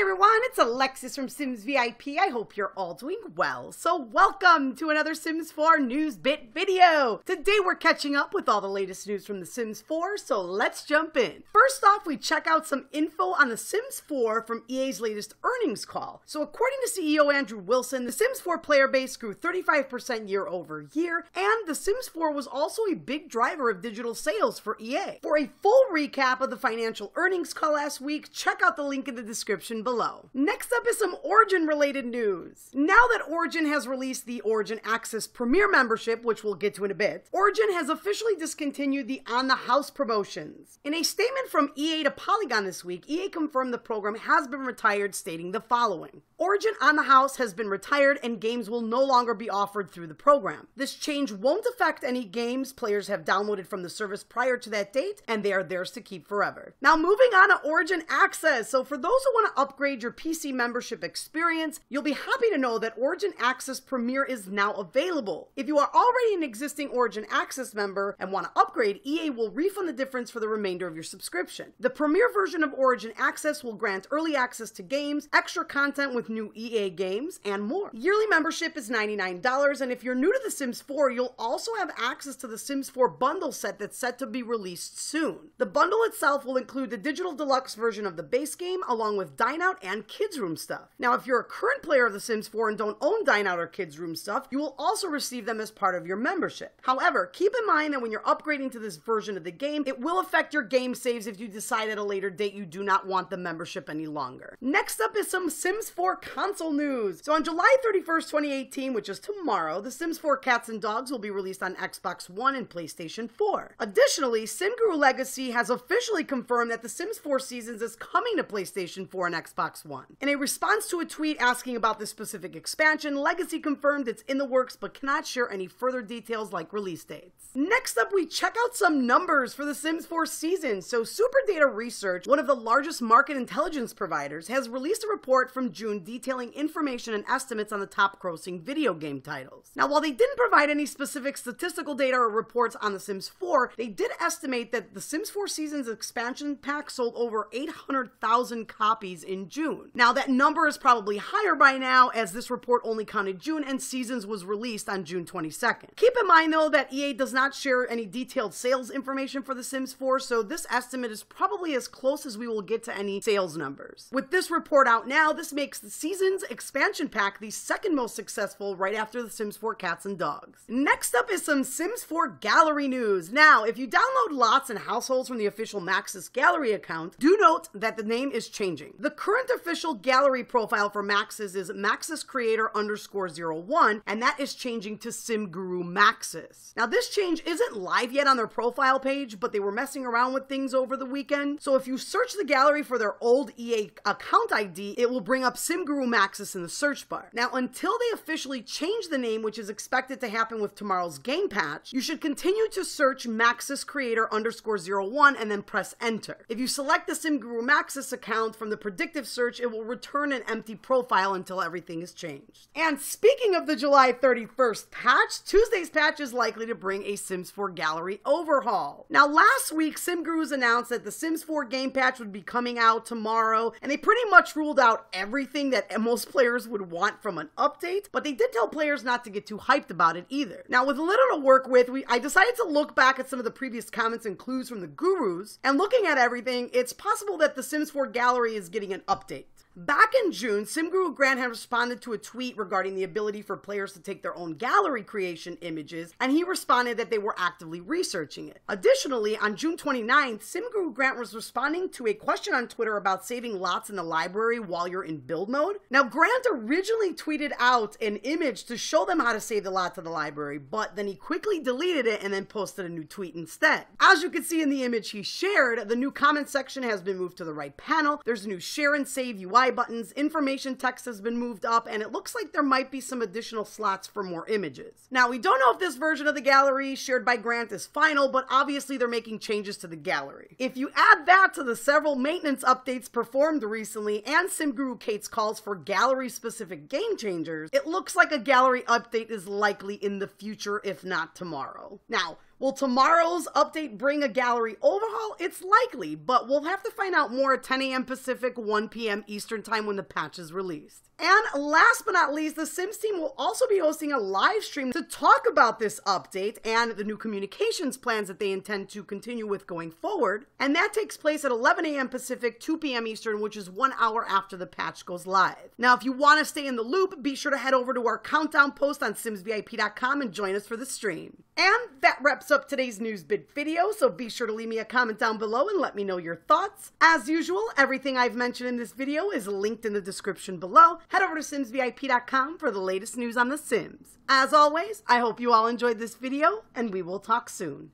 everyone, it's Alexis from Sims VIP. I hope you're all doing well. So welcome to another Sims 4 News Bit video. Today we're catching up with all the latest news from The Sims 4, so let's jump in. First off, we check out some info on The Sims 4 from EA's latest earnings call. So according to CEO Andrew Wilson, The Sims 4 player base grew 35% year over year, and The Sims 4 was also a big driver of digital sales for EA. For a full recap of the financial earnings call last week, check out the link in the description below. Next up is some Origin related news. Now that Origin has released the Origin Access Premier membership, which we'll get to in a bit, Origin has officially discontinued the On the House promotions. In a statement from EA to Polygon this week, EA confirmed the program has been retired, stating the following. Origin On the House has been retired and games will no longer be offered through the program. This change won't affect any games players have downloaded from the service prior to that date, and they are theirs to keep forever. Now moving on to Origin Access. So for those who want to upgrade your PC membership experience, you'll be happy to know that Origin Access Premier is now available. If you are already an existing Origin Access member and want to upgrade, EA will refund the difference for the remainder of your subscription. The Premier version of Origin Access will grant early access to games, extra content with new EA games, and more. Yearly membership is $99, and if you're new to The Sims 4, you'll also have access to the Sims 4 bundle set that's set to be released soon. The bundle itself will include the digital deluxe version of the base game, along with Dine Out and Kids Room stuff. Now, if you're a current player of The Sims 4 and don't own Dine Out or Kids Room stuff, you will also receive them as part of your membership. However, keep in mind that when you're upgrading to this version of the game, it will affect your game saves if you decide at a later date you do not want the membership any longer. Next up is some Sims 4 console news. So on July 31st, 2018, which is tomorrow, The Sims 4 Cats and Dogs will be released on Xbox One and PlayStation 4. Additionally, SimGuru Legacy has officially confirmed that The Sims 4 Seasons is coming to PlayStation 4 and Xbox One. In a response to a tweet asking about this specific expansion, Legacy confirmed it's in the works but cannot share any further details like release dates. Next up, we check out some numbers for The Sims 4 Seasons. So SuperData Research, one of the largest market intelligence providers, has released a report from June detailing information and estimates on the top grossing video game titles. Now, while they didn't provide any specific statistical data or reports on The Sims 4, they did estimate that The Sims 4 Seasons expansion pack sold over 800,000 copies in June. Now, that number is probably higher by now, as this report only counted June and Seasons was released on June 22nd. Keep in mind, though, that EA does not share any detailed sales information for The Sims 4, so this estimate is probably as close as we will get to any sales numbers. With this report out now, this makes the Seasons expansion pack the second most successful, right after The Sims 4 Cats and Dogs. Next up is some Sims 4 gallery news. Now, if you download lots and households from the official Maxis gallery account, do note that the name is changing. The current official gallery profile for Maxis is MaxisCreator_01, and that is changing to SimGuru Maxis. Now, this change isn't live yet on their profile page, but they were messing around with things over the weekend. So if you search the gallery for their old EA account ID, it will bring up SimGuru Maxis in the search bar. Now, until they officially change the name, which is expected to happen with tomorrow's game patch, you should continue to search MaxisCreator_01 and then press enter. If you select the SimGuru Maxis account from the predictive search, it will return an empty profile until everything is changed. And speaking of the July 31st patch, Tuesday's patch is likely to bring a Sims 4 gallery overhaul. Now, last week, SimGurus announced that the Sims 4 game patch would be coming out tomorrow, and they pretty much ruled out everything that most players would want from an update, but they did tell players not to get too hyped about it either. Now, with little to work with, I decided to look back at some of the previous comments and clues from the gurus, and looking at everything, it's possible that the Sims 4 gallery is getting an update. Back in June, SimGuru Grant had responded to a tweet regarding the ability for players to take their own gallery creation images, and he responded that they were actively researching it. Additionally, on June 29th, SimGuru Grant was responding to a question on Twitter about saving lots in the library while you're in build mode. Now, Grant originally tweeted out an image to show them how to save the lot to the library, but then he quickly deleted it and then posted a new tweet instead. As you can see in the image he shared, the new comment section has been moved to the right panel. There's a new share and save UI buttons, information text has been moved up, and it looks like there might be some additional slots for more images. Now, we don't know if this version of the gallery shared by Grant is final, but obviously they're making changes to the gallery. If you add that to the several maintenance updates performed recently and SimGuru Kate's calls for gallery-specific game changers, it looks like a gallery update is likely in the future, if not tomorrow. Now, Will tomorrow's update bring a gallery overhaul? It's likely, but we'll have to find out more at 10 a.m. Pacific, 1 p.m. Eastern Time when the patch is released. And last but not least, the Sims team will also be hosting a live stream to talk about this update and the new communications plans that they intend to continue with going forward. And that takes place at 11 a.m. Pacific, 2 p.m. Eastern, which is 1 hour after the patch goes live. Now, if you want to stay in the loop, be sure to head over to our countdown post on simsvip.com and join us for the stream. And that wraps up today's News Bit video, so be sure to leave me a comment down below and let me know your thoughts. As usual, everything I've mentioned in this video is linked in the description below. Head over to simsvip.com for the latest news on The Sims. As always, I hope you all enjoyed this video, and we will talk soon.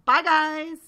Bye, guys!